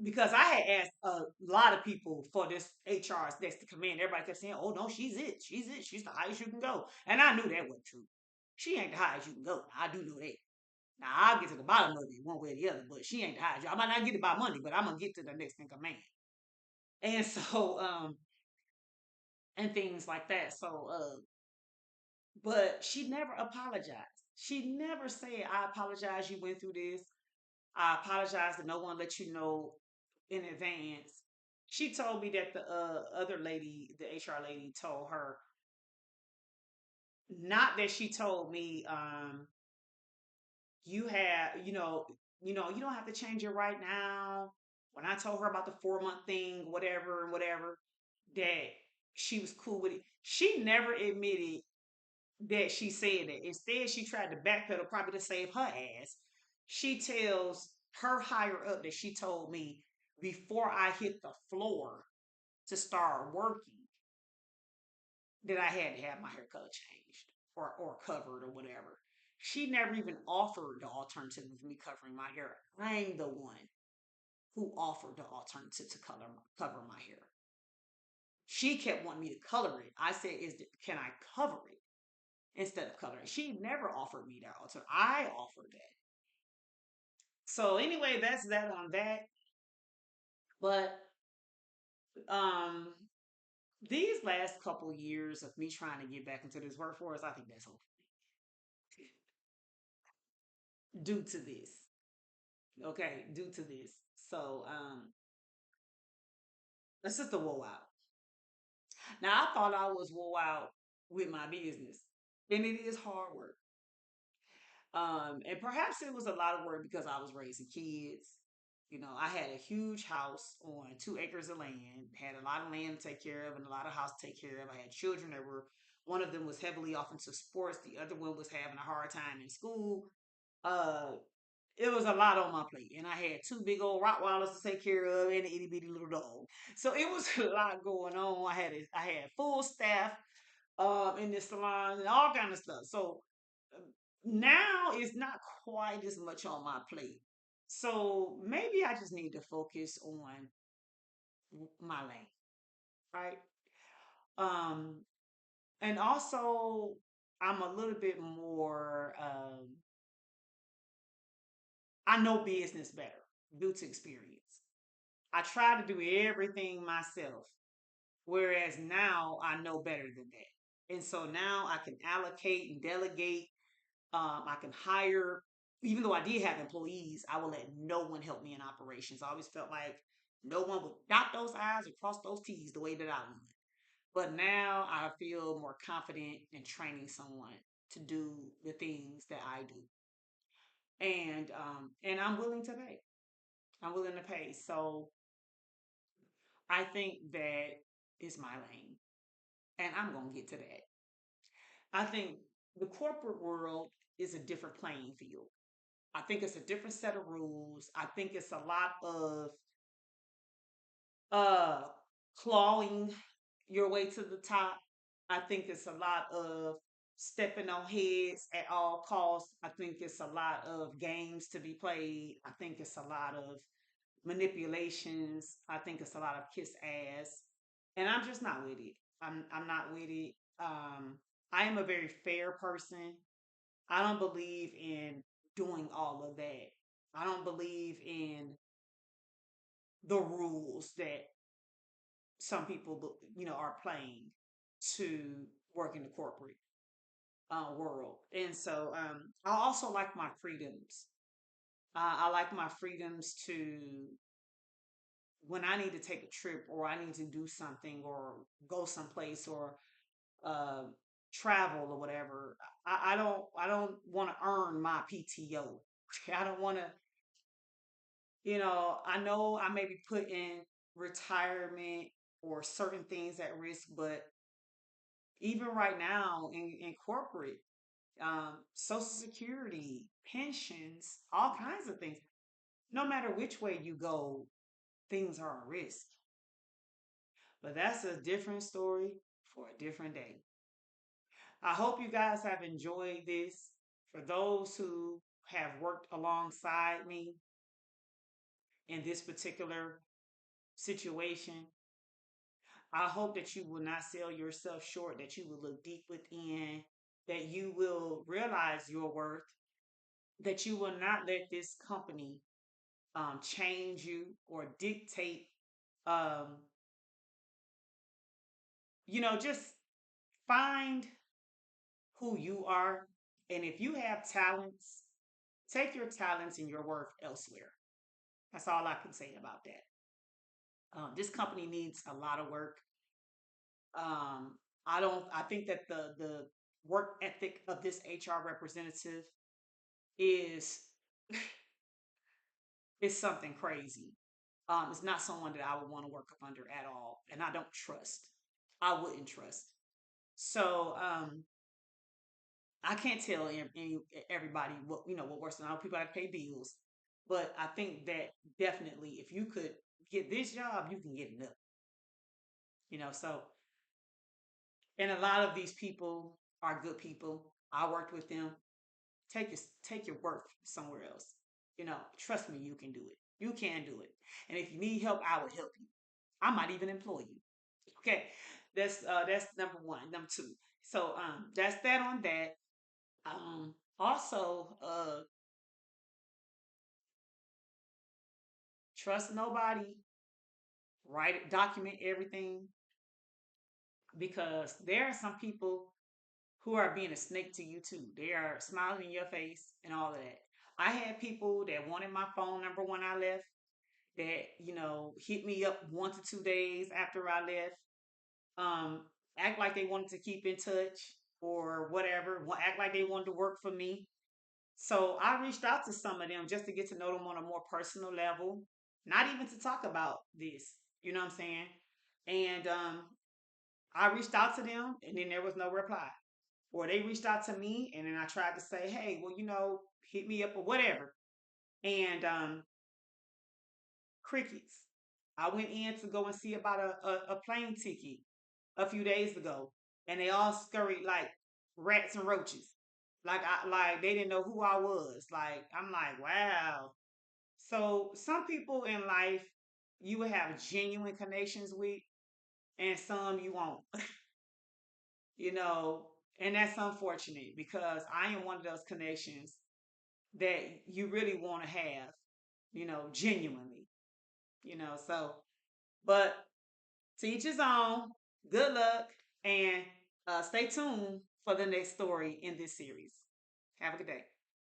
because I had asked a lot of people for this HR's next to come in. Everybody kept saying, "Oh no, she's it. She's it. She's the highest you can go." And I knew that wasn't true. She ain't the highest you can go. I do know that. Now I'll get to the bottom of it one way or the other, but she ain't the highest. I might not get it by Monday, but I'm gonna get to the next in command. And so, and things like that. So, but she never apologized. She never said, "I apologize. You went through this. I apologize that no one let you know in advance." She told me that the other lady, the HR lady, told her, not that she told me, you have, you don't have to change it right now. When I told her about the 4 month thing, whatever, whatever, that she was cool with it. She never admitted that she said that. Instead, she tried to backpedal, probably to save her ass. She tells her higher up that she told me before I hit the floor to start working that I had to have my hair color changed or covered or whatever. She never even offered the alternative of me covering my hair. I'm the one who offered the alternative to cover my hair. She kept wanting me to color it. I said, can I cover it instead of coloring? She never offered me that alternative. I offered that. So anyway, that's that on that. But um these last couple years of me trying to get back into this workforce, I think that's hopefully due to this. Okay, due to this. So that's just a woe out. Now I thought I was woe out with my business. And it is hard work. And perhaps it was a lot of work because I was raising kids. I had a huge house on 2 acres of land, had a lot of land to take care of and a lot of house to take care of. I had children that were, one of them was heavily off into sports, the other one was having a hard time in school. Uh, it was a lot on my plate, and I had two big old Rottweilers to take care of and an itty bitty little dog. So it was a lot going on. I had full staff in this salon and all kind of stuff. So uh, now it's not quite as much on my plate. So maybe I just need to focus on my lane, right? Um, and also I'm a little bit more. I know business better due to experience. I try to do everything myself, whereas now I know better than that. And so now I can allocate and delegate. I can hire, even though I did have employees, I will let no one help me in operations. I always felt like no one would dot those I's or cross those T's the way that I would. But now I feel more confident in training someone to do the things that I do. And I'm willing to pay. I'm willing to pay. So I think that is my lane. And I'm gonna get to that. I think the corporate world is a different playing field. I think it's a different set of rules. I think it's a lot of uh clawing your way to the top. I think it's a lot of stepping on heads at all costs. I think it's a lot of games to be played. I think it's a lot of manipulations. I think it's a lot of kiss ass. And I'm just not with it. I'm not with it. I am a very fair person. I don't believe in doing all of that. I don't believe in the rules that some people, are playing to work in the corporate world. And so I also like my freedoms. I like my freedoms to when I need to take a trip or I need to do something or go someplace or uh, travel or whatever. I don't want to earn my PTO. I don't want to, I know I may be putting retirement or certain things at risk, but even right now in corporate, Social Security, pensions, all kinds of things. No matter which way you go, things are a risk. But that's a different story for a different day. I hope you guys have enjoyed this. For those who have worked alongside me in this particular situation, I hope that you will not sell yourself short, that you will look deep within, that you will realize your worth, that you will not let this company change you or dictate, um, just find who you are. And if you have talents, take your talents and your worth elsewhere. That's all I can say about that. This company needs a lot of work. Um, I don't. I think that the work ethic of this HR representative is is something crazy. It's not someone that I would want to work up under at all, and I don't trust. I wouldn't trust. So I can't tell everybody what works. I know people have to pay bills, but I think that definitely if you could get this job, you can get another. So and a lot of these people are good people. I worked with them. Take your work somewhere else. Trust me, you can do it. You can do it. And if you need help, I will help you. I might even employ you. Okay, that's number one. Number two. So that's that on that. Also, trust nobody. Write it, document everything because there are some people who are being a snake to you too. They are smiling in your face and all of that. I had people that wanted my phone number when I left that, hit me up 1 to 2 days after I left. Um, Act like they wanted to keep in touch or whatever, act like they wanted to work for me. So I reached out to some of them just to get to know them on a more personal level, not even to talk about this. You know what I'm saying? And I reached out to them and then there was no reply. Or they reached out to me and then I tried to say, hey, well, hit me up or whatever. And crickets. I went in to go and see about a plane ticket a few days ago, and they all scurried like rats and roaches. Like they didn't know who I was. Like I'm like, wow. So some people in life you will have genuine connections with, and some you won't. And that's unfortunate because I am one of those connections that you really want to have, genuinely. So but to each his own. Good luck and stay tuned for the next story in this series. Have a good day.